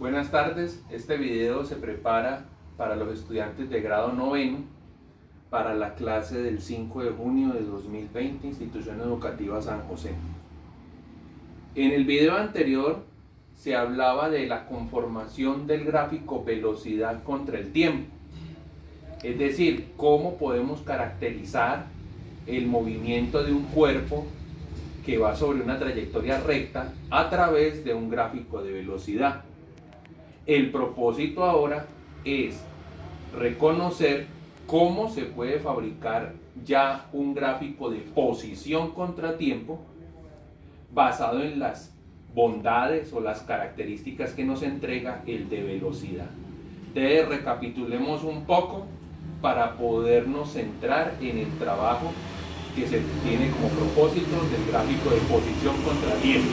Buenas tardes, este video se prepara para los estudiantes de grado noveno para la clase del 5 de junio de 2020, Institución Educativa San José. En el video anterior se hablaba de la conformación del gráfico velocidad contra el tiempo, es decir, cómo podemos caracterizar el movimiento de un cuerpo que va sobre una trayectoria recta a través de un gráfico de velocidad. El propósito ahora es reconocer cómo se puede fabricar ya un gráfico de posición contra tiempo basado en las bondades o las características que nos entrega el de velocidad. Entonces recapitulemos un poco para podernos centrar en el trabajo que se tiene como propósito del gráfico de posición contra tiempo.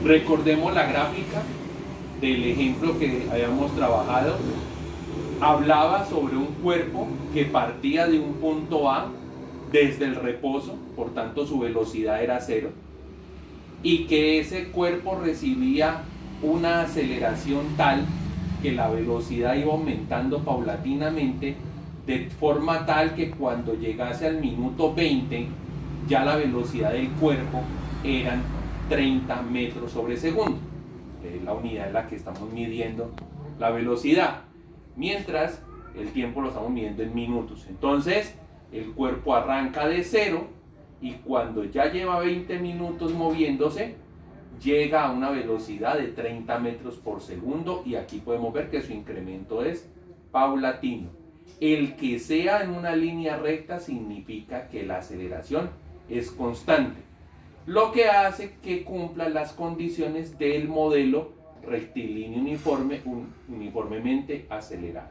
Recordemos la gráfica del ejemplo que habíamos trabajado. Hablaba sobre un cuerpo que partía de un punto A desde el reposo, por tanto su velocidad era 0, y que ese cuerpo recibía una aceleración tal que la velocidad iba aumentando paulatinamente, de forma tal que cuando llegase al minuto 20 ya la velocidad del cuerpo eran 30 metros sobre segundo. Es la unidad en la que estamos midiendo la velocidad, mientras el tiempo lo estamos midiendo en minutos. Entonces el cuerpo arranca de 0 y cuando ya lleva 20 minutos moviéndose llega a una velocidad de 30 metros por segundo, y aquí podemos ver que su incremento es paulatino. El que sea en una línea recta significa que la aceleración es constante, lo que hace que cumpla las condiciones del modelo rectilíneo uniforme, uniformemente acelerado.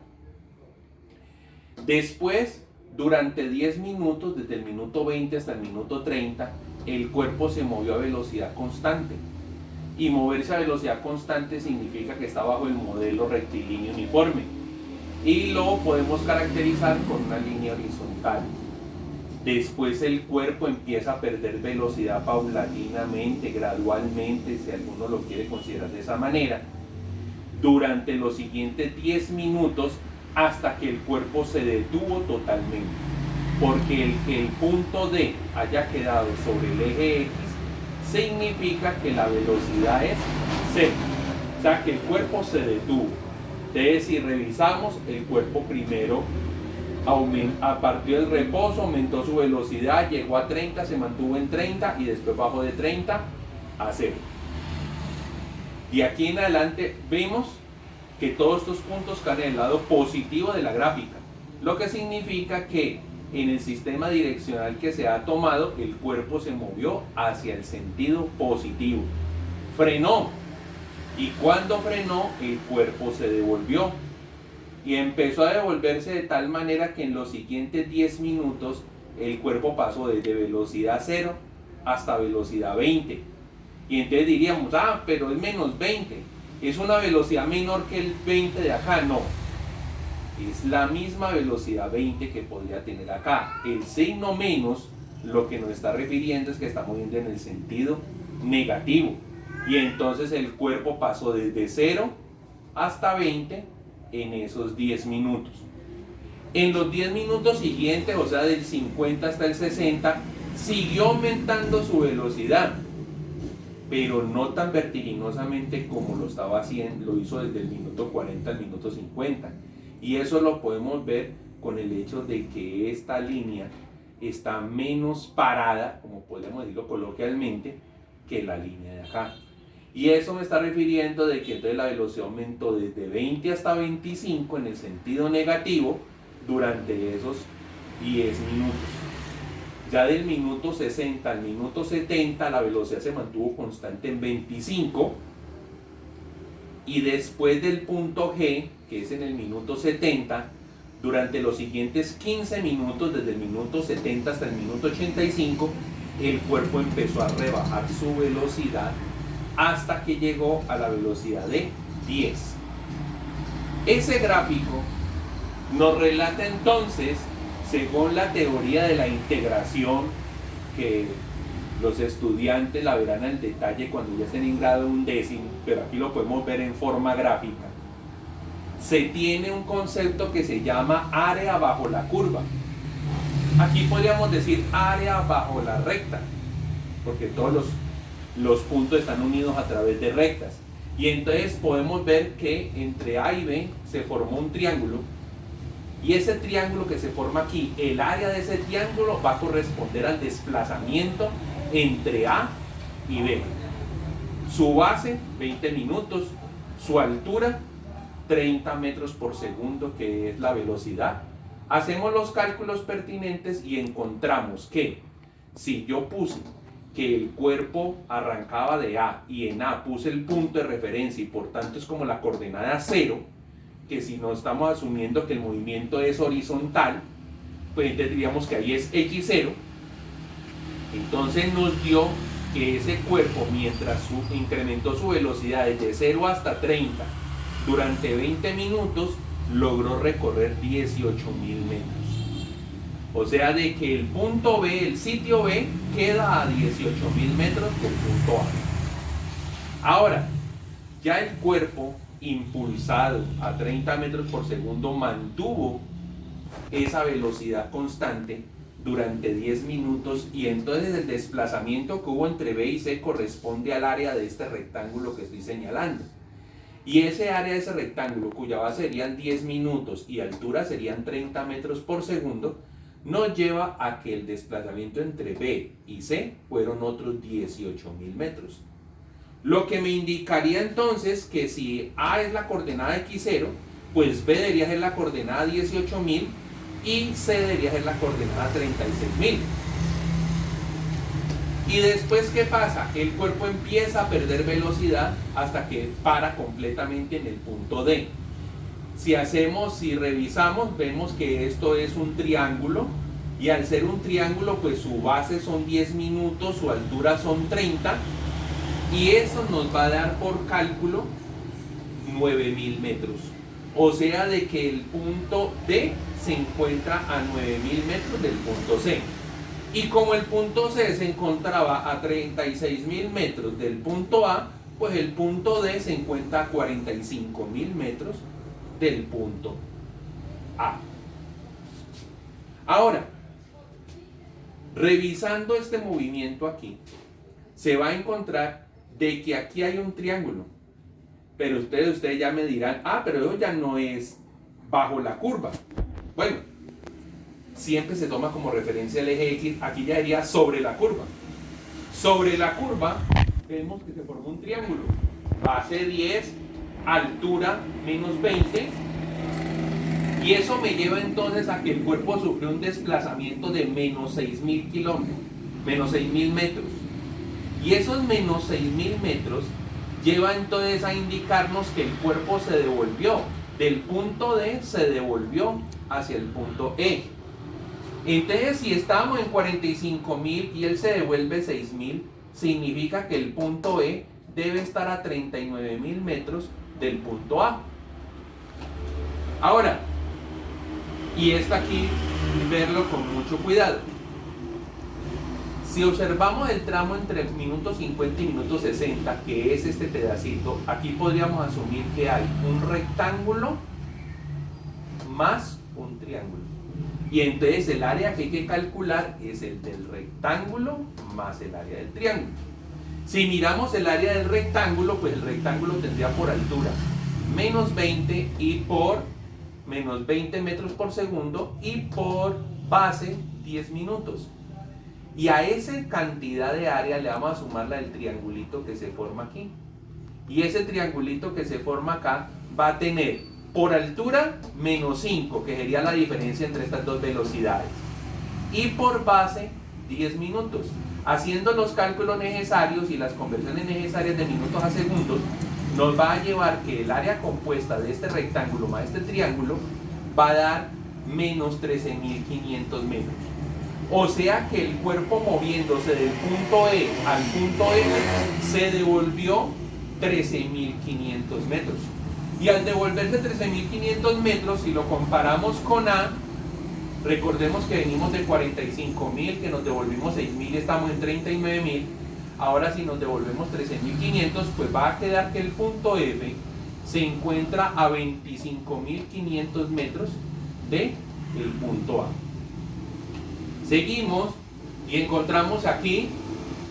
Después, durante 10 minutos, desde el minuto 20 hasta el minuto 30, el cuerpo se movió a velocidad constante. Y moverse a velocidad constante significa que está bajo el modelo rectilíneo uniforme. Y lo podemos caracterizar con una línea horizontal. Después el cuerpo empieza a perder velocidad paulatinamente, gradualmente, si alguno lo quiere considerar de esa manera, durante los siguientes 10 minutos hasta que el cuerpo se detuvo totalmente. Porque el que el punto D haya quedado sobre el eje X significa que la velocidad es 0, o sea que el cuerpo se detuvo. Entonces, si revisamos, el cuerpo primero a partir del reposo aumentó su velocidad, llegó a 30, se mantuvo en 30 y después bajó de 30 a 0. Y aquí en adelante vemos que todos estos puntos caen en el lado positivo de la gráfica, lo que significa que en el sistema direccional que se ha tomado, el cuerpo se movió hacia el sentido positivo, frenó, y cuando frenó el cuerpo se devolvió y empezó a devolverse de tal manera que en los siguientes 10 minutos el cuerpo pasó desde velocidad 0 hasta velocidad 20. Y entonces diríamos, pero es menos 20, es una velocidad menor que el 20 de acá. No, es la misma velocidad 20 que podría tener acá. El signo menos lo que nos está refiriendo es que estamos yendo en el sentido negativo, y entonces el cuerpo pasó desde 0 hasta 20 en esos 10 minutos. En los 10 minutos siguientes, o sea del 50 hasta el 60, siguió aumentando su velocidad, pero no tan vertiginosamente como lo estaba haciendo, lo hizo desde el minuto 40 al minuto 50. Y eso lo podemos ver con el hecho de que esta línea está menos parada, como podemos decirlo coloquialmente, que la línea de acá. Y eso me está refiriendo de que entonces la velocidad aumentó desde 20 hasta 25 en el sentido negativo durante esos 10 minutos. Ya del minuto 60 al minuto 70 la velocidad se mantuvo constante en 25, y después del punto G, que es en el minuto 70, durante los siguientes 15 minutos, desde el minuto 70 hasta el minuto 85, el cuerpo empezó a rebajar su velocidad hasta que llegó a la velocidad de 10. Ese gráfico nos relata entonces, según la teoría de la integración que Los estudiantes la verán al detalle cuando ya estén en grado 11, pero aquí lo podemos ver en forma gráfica. Se tiene un concepto que se llama área bajo la curva. Aquí podríamos decir área bajo la recta, porque todos los puntos están unidos a través de rectas. Y entonces podemos ver que entre A y B se formó un triángulo, y ese triángulo que se forma aquí, el área de ese triángulo va a corresponder al desplazamiento entre A y B. Su base, 20 minutos, su altura, 30 metros por segundo, que es la velocidad. Hacemos los cálculos pertinentes y encontramos que si yo puse que el cuerpo arrancaba de A y en A puse el punto de referencia y por tanto es como la coordenada 0, que si no estamos asumiendo que el movimiento es horizontal, pues diríamos que ahí es x0. Entonces nos dio que ese cuerpo, mientras incrementó su velocidad desde 0 hasta 30 durante 20 minutos, logró recorrer 18.000 metros. O sea, de que el punto B, el sitio B, queda a 18.000 metros del punto A. Ahora, ya el cuerpo impulsado a 30 metros por segundo mantuvo esa velocidad constante durante 10 minutos, y entonces el desplazamiento que hubo entre B y C corresponde al área de este rectángulo que estoy señalando. Y ese área de ese rectángulo, cuya base serían 10 minutos y altura serían 30 metros por segundo, nos lleva a que el desplazamiento entre B y C fueron otros 18.000 metros. Lo que me indicaría entonces que si A es la coordenada x0, pues B debería ser la coordenada 18.000 y C debería ser la coordenada 36.000. Y después, ¿qué pasa? El cuerpo empieza a perder velocidad hasta que para completamente en el punto D. Si revisamos, vemos que esto es un triángulo, y al ser un triángulo, pues su base son 10 minutos, su altura son 30, y eso nos va a dar por cálculo 9.000 metros. O sea, de que el punto D se encuentra a 9.000 metros del punto C. Y como el punto C se encontraba a 36.000 metros del punto A, pues el punto D se encuentra a 45.000 metros del punto A. Ahora, revisando este movimiento aquí, se va a encontrar de que aquí hay un triángulo. Pero ustedes ya me dirán, pero eso ya no es bajo la curva. Bueno, siempre se toma como referencia el eje X, aquí ya sería sobre la curva. Sobre la curva vemos que se formó un triángulo, base 10, altura menos 20, y eso me lleva entonces a que el cuerpo sufrió un desplazamiento de menos 6.000 kilómetros, menos 6.000 metros. Y esos menos 6.000 metros lleva entonces a indicarnos que el cuerpo se devolvió del punto D, se devolvió hacia el punto E. Entonces, si estábamos en 45.000 y él se devuelve 6.000, significa que el punto E debe estar a 39.000 metros del punto A. Ahora, y esto aquí, verlo con mucho cuidado. Si observamos el tramo entre minuto 50 y minuto 60, que es este pedacito, aquí podríamos asumir que hay un rectángulo más un triángulo. Y entonces el área que hay que calcular es el del rectángulo más el área del triángulo. Si miramos el área del rectángulo, pues el rectángulo tendría por altura menos 20 y por menos 20 metros por segundo, y por base 10 minutos. Y a esa cantidad de área le vamos a sumar la del triangulito que se forma aquí. Y ese triangulito que se forma acá va a tener por altura menos 5, que sería la diferencia entre estas dos velocidades. Y por base 10 minutos. Haciendo los cálculos necesarios y las conversiones necesarias de minutos a segundos, nos va a llevar que el área compuesta de este rectángulo más este triángulo va a dar menos 13.500 metros. O sea que el cuerpo, moviéndose del punto E al punto F, se devolvió 13.500 metros. Y al devolverse 13.500 metros, si lo comparamos con A, Recordemos que venimos de 45.000, que nos devolvimos 6.000 y estamos en 39.000. Ahora si nos devolvemos 13.500, pues va a quedar que el punto F se encuentra a 25.500 metros del punto A. Seguimos y encontramos aquí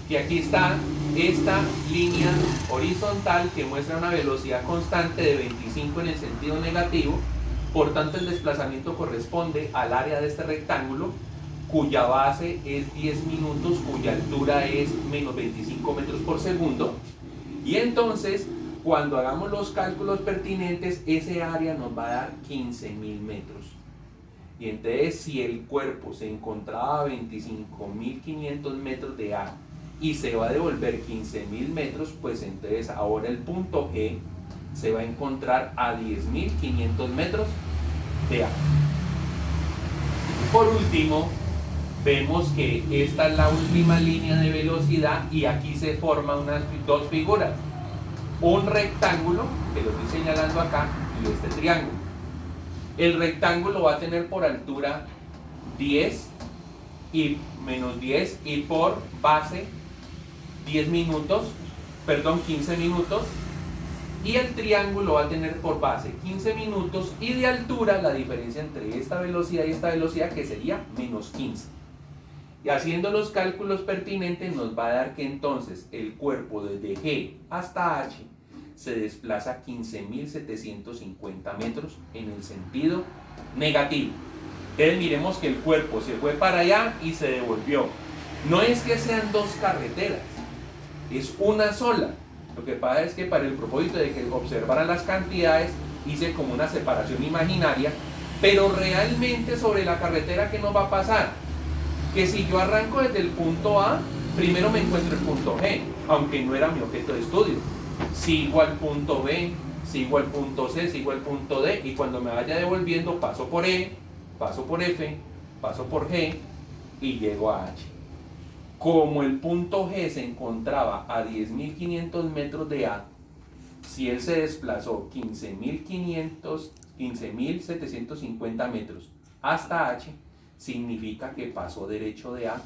que aquí está esta línea horizontal que muestra una velocidad constante de 25 en el sentido negativo. Por tanto, el desplazamiento corresponde al área de este rectángulo, cuya base es 10 minutos, cuya altura es menos 25 metros por segundo. Y entonces, cuando hagamos los cálculos pertinentes, ese área nos va a dar 15.000 metros. Y entonces, si el cuerpo se encontraba a 25.500 metros de A y se va a devolver 15.000 metros, pues entonces ahora el punto G se va a encontrar a 10.500 metros de A. Por último, vemos que esta es la última línea de velocidad y aquí se forman dos figuras. Un rectángulo, que lo estoy señalando acá, y este triángulo. El rectángulo va a tener por altura 10 y menos 10 y por base 15 minutos, y el triángulo va a tener por base 15 minutos y de altura la diferencia entre esta velocidad y esta velocidad, que sería menos 15. Y haciendo los cálculos pertinentes nos va a dar que entonces el cuerpo desde G hasta H se desplaza 15.750 metros en el sentido negativo. Entonces miremos que el cuerpo se fue para allá y se devolvió. No es que sean dos carreteras, es una sola. Lo que pasa es que para el propósito de que observaran las cantidades hice como una separación imaginaria, pero realmente sobre la carretera, ¿qué nos va a pasar? Que si yo arranco desde el punto A, primero me encuentro el punto G, aunque no era mi objeto de estudio. Sigo al punto B, sigo al punto C, sigo al punto D, y cuando me vaya devolviendo paso por E, paso por F, paso por G y llego a H. Como el punto G se encontraba a 10.500 metros de A, si él se desplazó 15.750 metros hasta H, significa que pasó derecho de A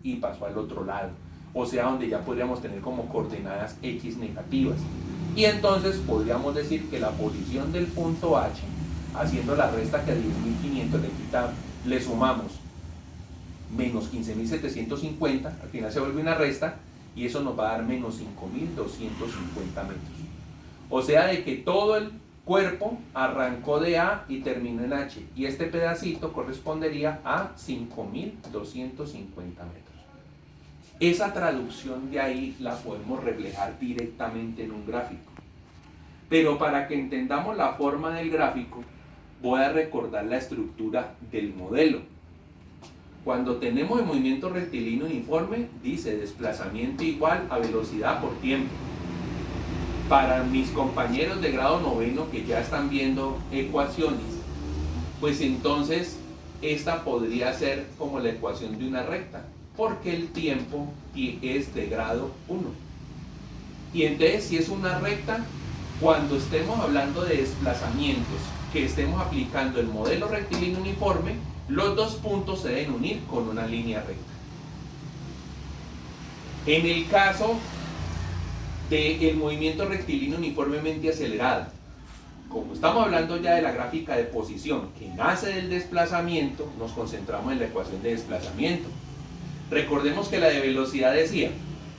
y pasó al otro lado, o sea, donde ya podríamos tener como coordenadas X negativas. Y entonces podríamos decir que la posición del punto H, haciendo la resta que a 10.500 le sumamos menos 15.750, al final se vuelve una resta y eso nos va a dar menos 5.250 metros. O sea, de que todo el cuerpo arrancó de A y terminó en H, y este pedacito correspondería a 5.250 metros. Esa traducción de ahí la podemos reflejar directamente en un gráfico. Pero para que entendamos la forma del gráfico, voy a recordar la estructura del modelo. Cuando tenemos el movimiento rectilíneo uniforme, dice desplazamiento igual a velocidad por tiempo. Para mis compañeros de grado noveno que ya están viendo ecuaciones, pues entonces esta podría ser como la ecuación de una recta, porque el tiempo es de grado 1. Y entonces, si es una recta, cuando estemos hablando de desplazamientos, que estemos aplicando el modelo rectilíneo uniforme, los dos puntos se deben unir con una línea recta. En el caso del movimiento rectilíneo uniformemente acelerado, como estamos hablando ya de la gráfica de posición que nace del desplazamiento, nos concentramos en la ecuación de desplazamiento. Recordemos que la de velocidad decía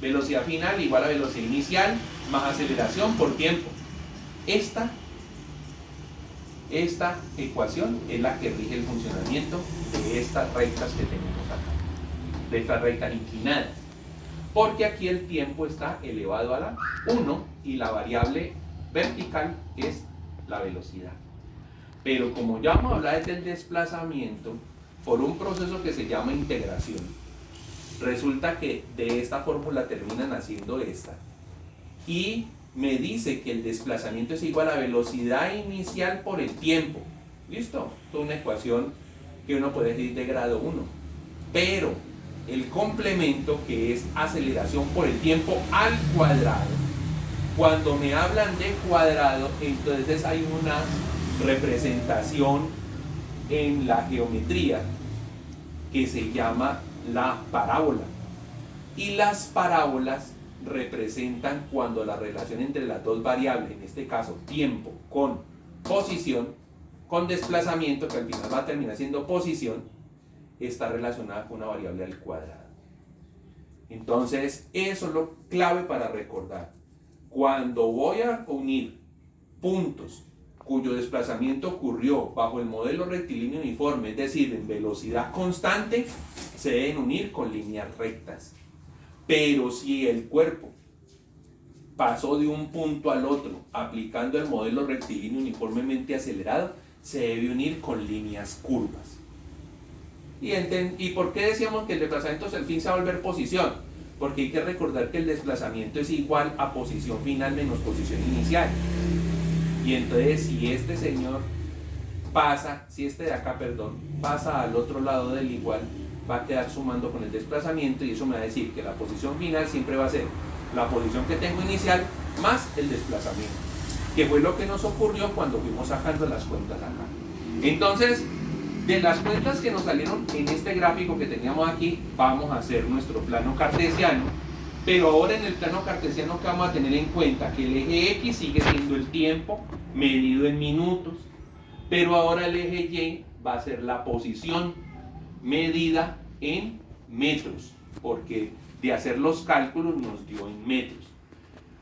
velocidad final igual a velocidad inicial más aceleración por tiempo. Esta ecuación es la que rige el funcionamiento de estas rectas que tenemos acá, de estas rectas inclinadas, porque aquí el tiempo está elevado a la 1 y la variable vertical es la velocidad. Pero como ya vamos a hablar del desplazamiento por un proceso que se llama integración, resulta que de esta fórmula terminan haciendo esta, y me dice que el desplazamiento es igual a velocidad inicial por el tiempo. ¿Listo? Esto es una ecuación que uno puede decir de grado 1. Pero el complemento, que es aceleración por el tiempo al cuadrado, cuando me hablan de cuadrado, entonces hay una representación en la geometría que se llama la parábola. Y las parábolas representan cuando la relación entre las dos variables, en este caso tiempo con posición, con desplazamiento, que al final va a terminar siendo posición, está relacionada con una variable al cuadrado. Entonces, eso es lo clave para recordar. Cuando voy a unir puntos cuyo desplazamiento ocurrió bajo el modelo rectilíneo uniforme, es decir, en velocidad constante, se deben unir con líneas rectas. Pero si el cuerpo pasó de un punto al otro aplicando el modelo rectilíneo uniformemente acelerado, se debe unir con líneas curvas. ¿Y por qué decíamos que el desplazamiento al fin se va a volver posición? Porque hay que recordar que el desplazamiento es igual a posición final menos posición inicial. Y entonces si este señor pasa, si este de acá, pasa al otro lado del igual, va a quedar sumando con el desplazamiento, y eso me va a decir que la posición final siempre va a ser la posición que tengo inicial más el desplazamiento, que fue lo que nos ocurrió cuando fuimos sacando las cuentas acá. Entonces, de las cuentas que nos salieron en este gráfico que teníamos aquí, vamos a hacer nuestro plano cartesiano, pero ahora en el plano cartesiano que vamos a tener en cuenta que el eje X sigue siendo el tiempo medido en minutos, pero ahora el eje Y va a ser la posición medida en metros, porque de hacer los cálculos nos dio en metros.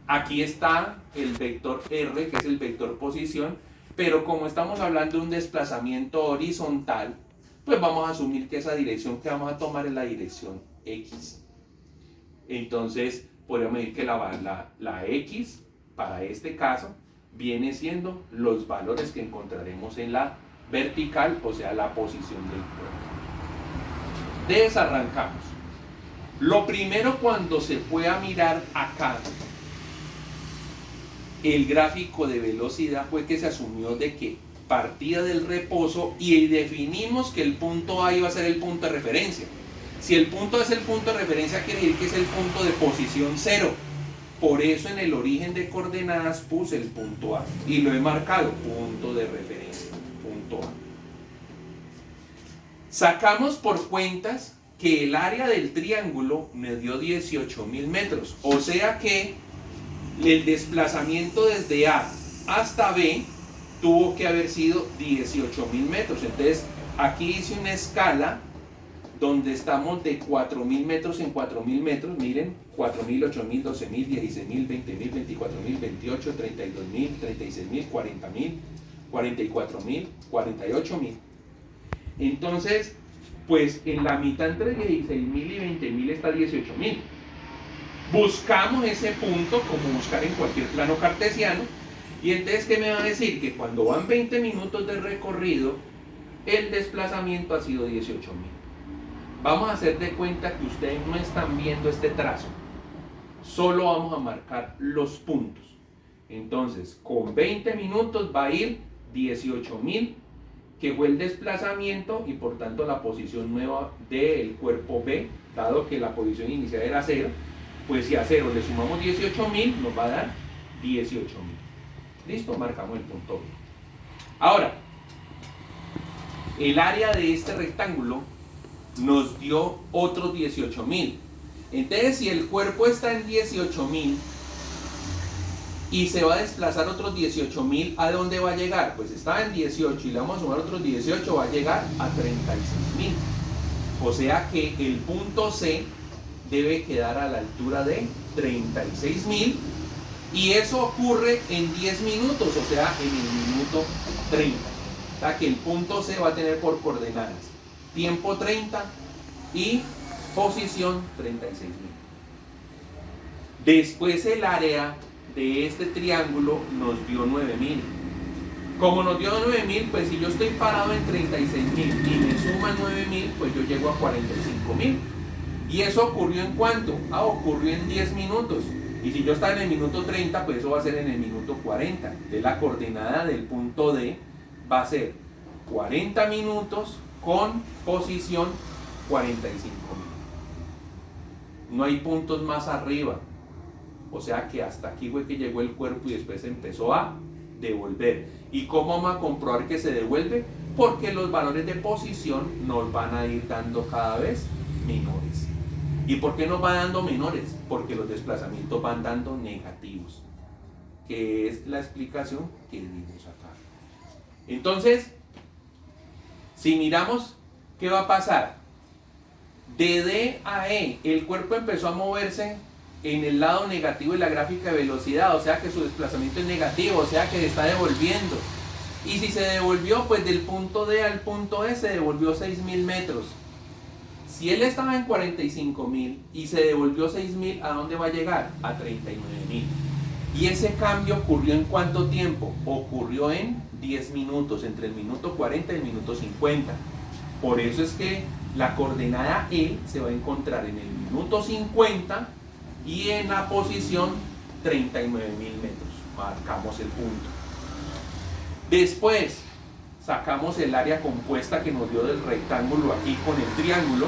Aquí está el vector R, que es el vector posición, pero como estamos hablando de un desplazamiento horizontal, pues vamos a asumir que esa dirección que vamos a tomar es la dirección X. Entonces podríamos decir que la X para este caso viene siendo los valores que encontraremos en la vertical, o sea la posición del cuerpo. Desarrancamos. Lo primero, cuando se fue a mirar acá el gráfico de velocidad, fue que se asumió de que partía del reposo y definimos que el punto A iba a ser el punto de referencia. Si el punto es el punto de referencia, quiere decir que es el punto de posición cero. Por eso en el origen de coordenadas puse el punto A y lo he marcado punto de referencia, punto A. Sacamos por cuentas que el área del triángulo me dio 18.000 metros, o sea que el desplazamiento desde A hasta B tuvo que haber sido 18.000 metros. Entonces aquí hice una escala donde estamos de 4.000 metros en 4.000 metros, miren, 4.000, 8.000, 12.000, 16.000, 20.000, 24.000, 28, 32.000, 36.000, 40.000, 44.000, 48.000. Entonces, pues en la mitad entre 16.000 y 20.000 está 18.000. Buscamos ese punto como buscar en cualquier plano cartesiano, y entonces ¿qué me va a decir? Que cuando van 20 minutos de recorrido, el desplazamiento ha sido 18.000. Vamos a hacer de cuenta que ustedes no están viendo este trazo, solo vamos a marcar los puntos. Entonces, con 20 minutos va a ir 18.000, que fue el desplazamiento y por tanto la posición nueva del cuerpo B, dado que la posición inicial era 0, pues si a 0 le sumamos 18.000 nos va a dar 18.000. Listo, marcamos el punto B. Ahora, el área de este rectángulo nos dio otros 18.000. Entonces, si el cuerpo está en 18.000 y se va a desplazar otros 18.000, ¿a dónde va a llegar? Pues está en 18 y le vamos a sumar otros 18, va a llegar a 36.000. O sea que el punto C debe quedar a la altura de 36.000, y eso ocurre en 10 minutos, o sea, en el minuto 30. O sea que el punto C va a tener por coordenadas tiempo 30 y posición 36.000. Después el área de este triángulo nos dio 9.000. Como nos dio 9.000, pues si yo estoy parado en 36.000 y me suman 9.000, pues yo llego a 45.000. ¿Y eso ocurrió en cuánto? Ocurrió en 10 minutos. Y si yo estaba en el minuto 30, pues eso va a ser en el minuto 40. De la coordenada del punto D va a ser 40 minutos con posición 45.000. No hay puntos más arriba. O sea que hasta aquí fue que llegó el cuerpo y después empezó a devolver. ¿Y cómo vamos a comprobar que se devuelve? porque los valores de posición nos van a ir dando cada vez menores. ¿Y por qué nos va dando menores? Porque los desplazamientos van dando negativos, que es la explicación que dimos acá. Entonces, si miramos, ¿qué va a pasar? De D a E, el cuerpo empezó a moverse en el lado negativo de la gráfica de velocidad, o sea que su desplazamiento es negativo, o sea que se está devolviendo. Y si se devolvió, pues del punto D al punto E se devolvió 6.000 metros. Si él estaba en 45.000 y se devolvió 6.000, ¿a dónde va a llegar? A 39.000. ¿Y ese cambio ocurrió en cuánto tiempo? Ocurrió en 10 minutos, entre el minuto 40 y el minuto 50. Por eso es que la coordenada E se va a encontrar en el minuto 50 y en la posición 39.000 metros. Marcamos el punto. Después sacamos el área compuesta que nos dio del rectángulo aquí con el triángulo,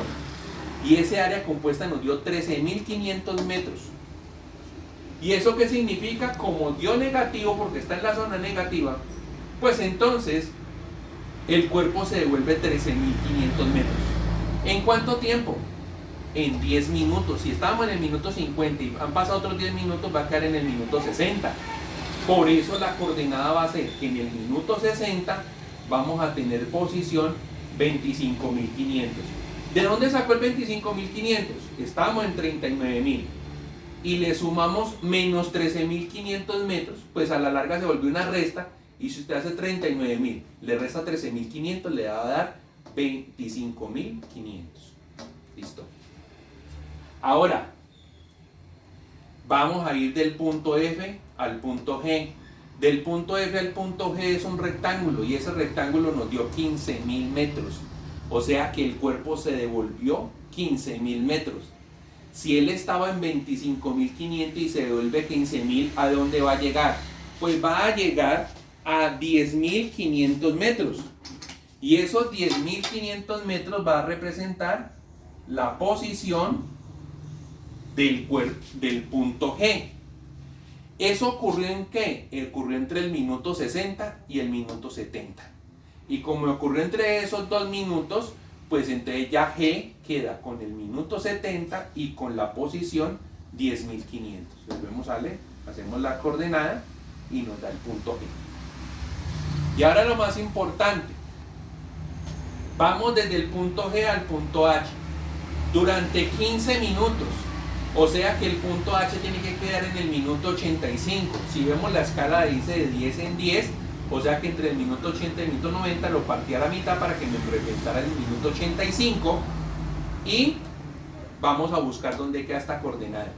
y ese área compuesta nos dio 13.500 metros. ¿Y eso qué significa? Como dio negativo porque está en la zona negativa, pues entonces el cuerpo se devuelve 13.500 metros. ¿En cuánto tiempo? En 10 minutos. Si estábamos en el minuto 50 y han pasado otros 10 minutos, va a quedar en el minuto 60. Por eso la coordenada va a ser que en el minuto 60 vamos a tener posición 25.500. ¿De dónde sacó el 25.500? Estábamos en 39.000 y le sumamos menos 13.500 metros, pues a la larga se volvió una resta, y si usted hace 39.000, le resta 13.500, le va a dar 25.500. Listo. Ahora, vamos a ir del punto F al punto G. Del punto F al punto G es un rectángulo, y ese rectángulo nos dio 15.000 metros. O sea que el cuerpo se devolvió 15.000 metros. Si él estaba en 25.500 y se devuelve 15.000, ¿a dónde va a llegar? Pues va a llegar a 10.500 metros. Y esos 10.500 metros va a representar la posición del punto G. ¿Eso ocurrió en qué? Ocurrió entre el minuto 60 y el minuto 70. Y como ocurrió entre esos 2 minutos, pues entonces ya G queda con el minuto 70 y con la posición 10.500. Volvemos a leer, hacemos la coordenada y nos da el punto G. Y ahora lo más importante, vamos desde el punto G al punto H durante 15 minutos. O sea que el punto H tiene que quedar en el minuto 85. Si vemos la escala dice de 10 en 10, o sea que entre el minuto 80 y el minuto 90 lo partí a la mitad para que me representara el minuto 85, y vamos a buscar dónde queda esta coordenada.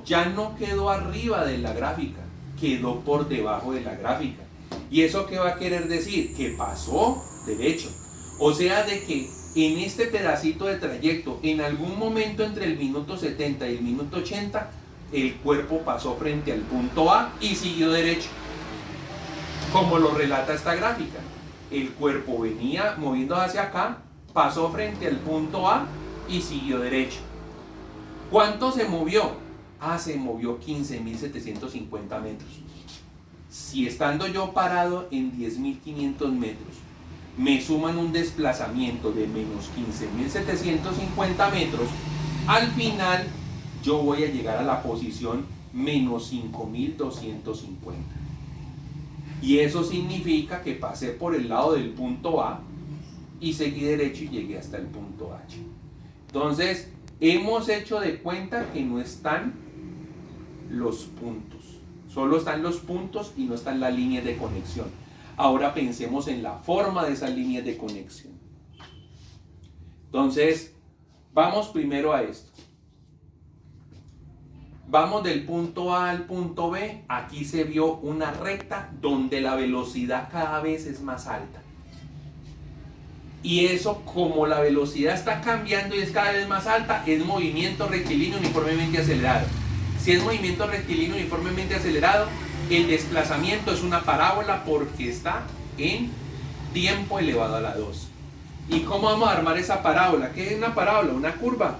Ya no quedó arriba de la gráfica, quedó por debajo de la gráfica. ¿Y eso qué va a querer decir? Que pasó derecho. O sea de que en este pedacito de trayecto, en algún momento entre el minuto 70 y el minuto 80, el cuerpo pasó frente al punto A y siguió derecho. Como lo relata esta gráfica, el cuerpo venía moviendo hacia acá, pasó frente al punto A y siguió derecho. ¿Cuánto se movió? Se movió 15.750 metros. Si estando yo parado en 10.500 metros, me suman un desplazamiento de menos 15.750 metros, al final yo voy a llegar a la posición menos 5.250. Y eso significa que pasé por el lado del punto A y seguí derecho y llegué hasta el punto H. Entonces, hemos hecho de cuenta que no están los puntos. Solo están los puntos y no están las líneas de conexión. Ahora pensemos en la forma de esas líneas de conexión. Entonces, vamos primero a esto. Vamos del punto A al punto B. Aquí se vio una recta donde la velocidad cada vez es más alta. Y eso, como la velocidad está cambiando y es cada vez más alta, es movimiento rectilíneo uniformemente acelerado. Si es movimiento rectilíneo uniformemente acelerado, el desplazamiento es una parábola porque está en tiempo elevado a la 2. ¿Y cómo vamos a armar esa parábola? ¿Qué es una parábola? Una curva.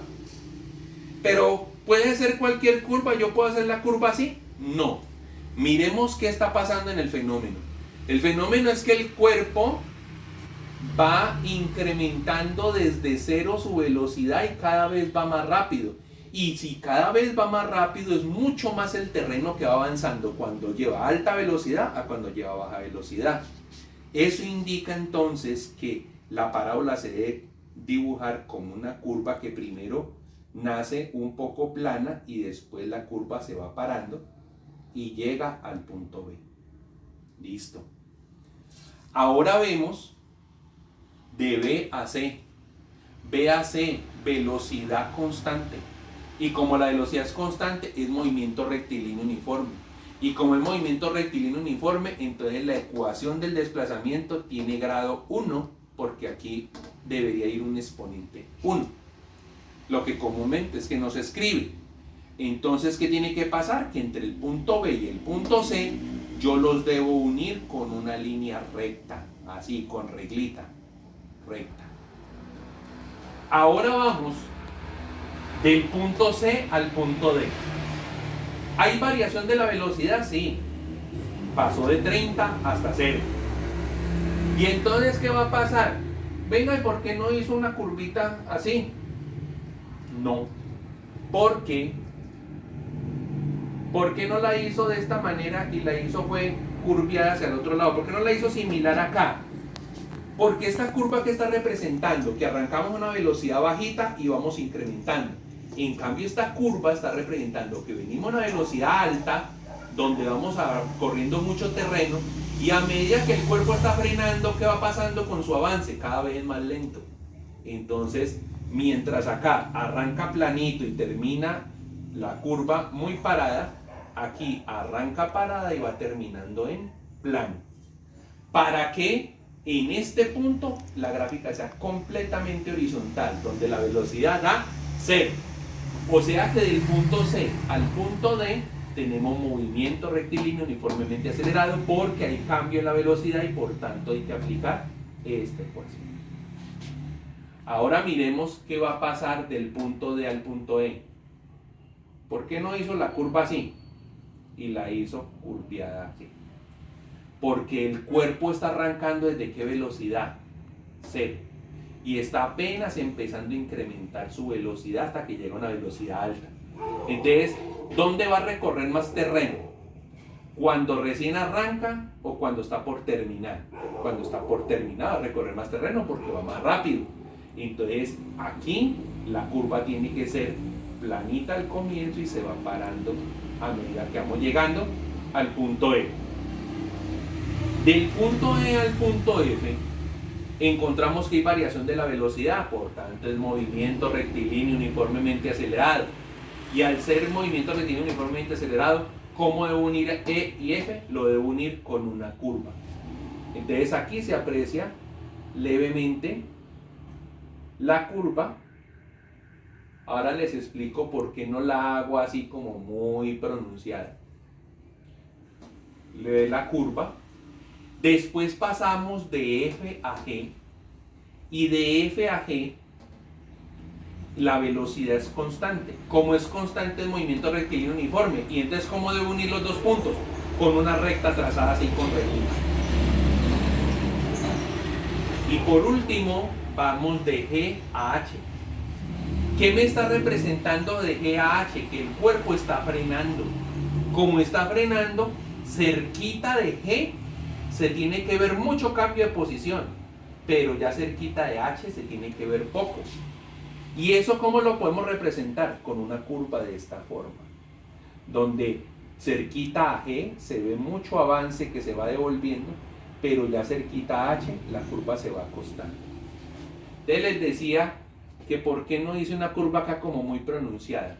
Pero ¿puede ser cualquier curva? ¿Yo puedo hacer la curva así? No. Miremos qué está pasando en el fenómeno. El fenómeno es que el cuerpo va incrementando desde cero su velocidad y cada vez va más rápido. Y si cada vez va más rápido, es mucho más el terreno que va avanzando cuando lleva alta velocidad a cuando lleva baja velocidad. Eso indica entonces que la parábola se debe dibujar como una curva que primero nace un poco plana y después la curva se va parando y llega al punto B. Listo. Ahora vemos de B a C. B a C, velocidad constante. Y como la velocidad es constante, es movimiento rectilíneo uniforme. Y como es movimiento rectilíneo uniforme, entonces la ecuación del desplazamiento tiene grado 1, porque aquí debería ir un exponente 1. Lo que comúnmente es que no se escribe. Entonces, ¿qué tiene que pasar? Que entre el punto B y el punto C, yo los debo unir con una línea recta, así, con reglita, recta. Ahora vamos del punto C al punto D. ¿Hay variación de la velocidad? Sí. Pasó de 30 hasta 0. ¿Y entonces qué va a pasar? Venga, ¿y por qué no hizo una curvita así? No. ¿Por qué? ¿Por qué no la hizo de esta manera y la hizo fue curviada hacia el otro lado? ¿Por qué no la hizo similar acá? Porque esta curva que está representando, que arrancamos a una velocidad bajita y vamos incrementando. En cambio, esta curva está representando que venimos a una velocidad alta, donde vamos corriendo mucho terreno, y a medida que el cuerpo está frenando, ¿qué va pasando con su avance? Cada vez más lento. Entonces, mientras acá arranca planito y termina la curva muy parada, aquí arranca parada y va terminando en plano. ¿Para qué? En este punto la gráfica sea completamente horizontal, donde la velocidad da 0. O sea que del punto C al punto D tenemos movimiento rectilíneo uniformemente acelerado, porque hay cambio en la velocidad y por tanto hay que aplicar esta ecuación. Ahora miremos qué va a pasar del punto D al punto E. ¿Por qué no hizo la curva así? Y la hizo curviada así. Porque el cuerpo está arrancando desde qué velocidad? 0. Y está apenas empezando a incrementar su velocidad hasta que llega a una velocidad alta. Entonces, ¿dónde va a recorrer más terreno? ¿Cuando recién arranca o cuando está por terminar? Cuando está por terminar va a recorrer más terreno porque va más rápido. Entonces, aquí la curva tiene que ser planita al comienzo y se va parando a medida que vamos llegando al punto E. Del punto E al punto F encontramos que hay variación de la velocidad, por tanto es movimiento rectilíneo uniformemente acelerado. Y al ser movimiento rectilíneo uniformemente acelerado, ¿cómo debo unir E y F? Lo debo unir con una curva. Entonces aquí se aprecia levemente la curva. Ahora les explico por qué no la hago así como muy pronunciada. Le doy la curva. Después pasamos de F a G, y de F a G la velocidad es constante. Como es constante el movimiento rectilíneo uniforme, y entonces ¿cómo debo unir los dos puntos? Con una recta trazada así con reglita. Y por último vamos de G a H. ¿Qué me está representando de G a H? Que el cuerpo está frenando. Como está frenando, cerquita de G se tiene que ver mucho cambio de posición, pero ya cerquita de H se tiene que ver poco. ¿Y eso cómo lo podemos representar? Con una curva de esta forma, donde cerquita a G se ve mucho avance que se va devolviendo, pero ya cerquita a H la curva se va acostando. Entonces les decía que por qué no hice una curva acá como muy pronunciada.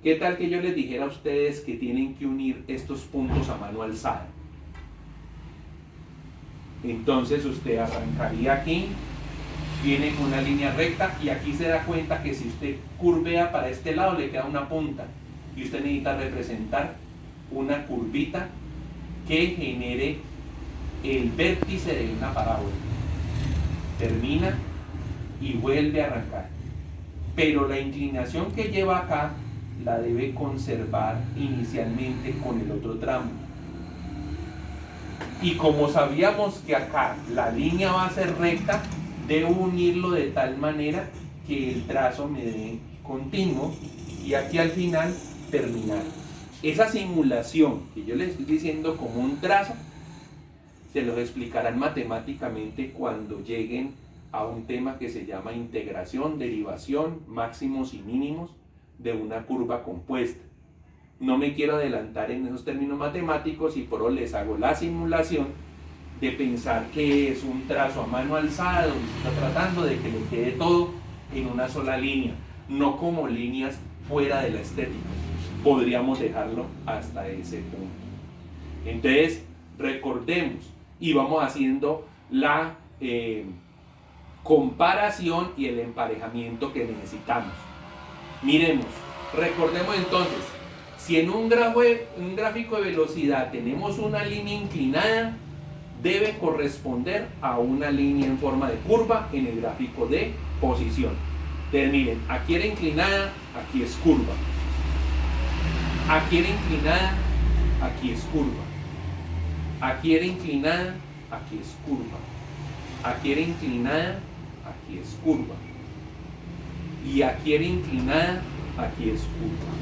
¿Qué tal que yo les dijera a ustedes que tienen que unir estos puntos a mano alzada? Entonces usted arrancaría aquí, viene con una línea recta y aquí se da cuenta que si usted curvea para este lado le queda una punta y usted necesita representar una curvita que genere el vértice de una parábola. Termina y vuelve a arrancar, pero la inclinación que lleva acá la debe conservar inicialmente con el otro tramo. Y como sabíamos que acá la línea va a ser recta, debo unirlo de tal manera que el trazo me dé continuo y aquí al final terminar. Esa simulación que yo les estoy diciendo como un trazo, se los explicarán matemáticamente cuando lleguen a un tema que se llama integración, derivación, máximos y mínimos de una curva compuesta. No me quiero adelantar en esos términos matemáticos y por eso les hago la simulación de pensar que es un trazo a mano alzada donde se está tratando de que le quede todo en una sola línea, no como líneas fuera de la estética. Podríamos dejarlo hasta ese punto. Entonces, recordemos y vamos haciendo la comparación y el emparejamiento que necesitamos. Miremos, recordemos entonces, si en un gráfico de velocidad tenemos una línea inclinada, debe corresponder a una línea en forma de curva en el gráfico de posición. Entonces miren, aquí era inclinada, aquí es curva. Aquí era inclinada, aquí es curva. Aquí era inclinada, aquí es curva. Aquí era inclinada, aquí es curva. Y aquí era inclinada, aquí es curva.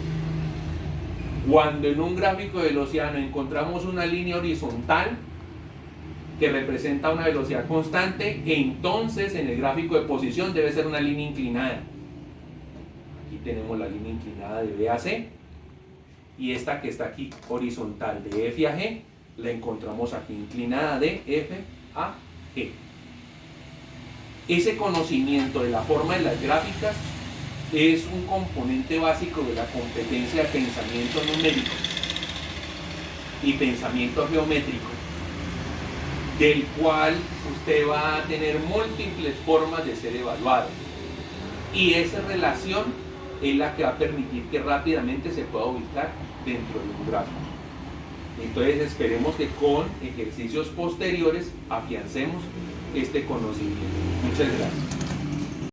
Cuando en un gráfico de velocidad nos encontramos una línea horizontal que representa una velocidad constante, entonces en el gráfico de posición debe ser una línea inclinada. Aquí tenemos la línea inclinada de B a C y esta que está aquí horizontal de F a G la encontramos aquí inclinada de F a G. Ese conocimiento de la forma de las gráficas es un componente básico de la competencia de pensamiento numérico y pensamiento geométrico, del cual usted va a tener múltiples formas de ser evaluado. Y esa relación es la que va a permitir que rápidamente se pueda ubicar dentro de un gráfico. Entonces esperemos que con ejercicios posteriores afiancemos este conocimiento. Muchas gracias.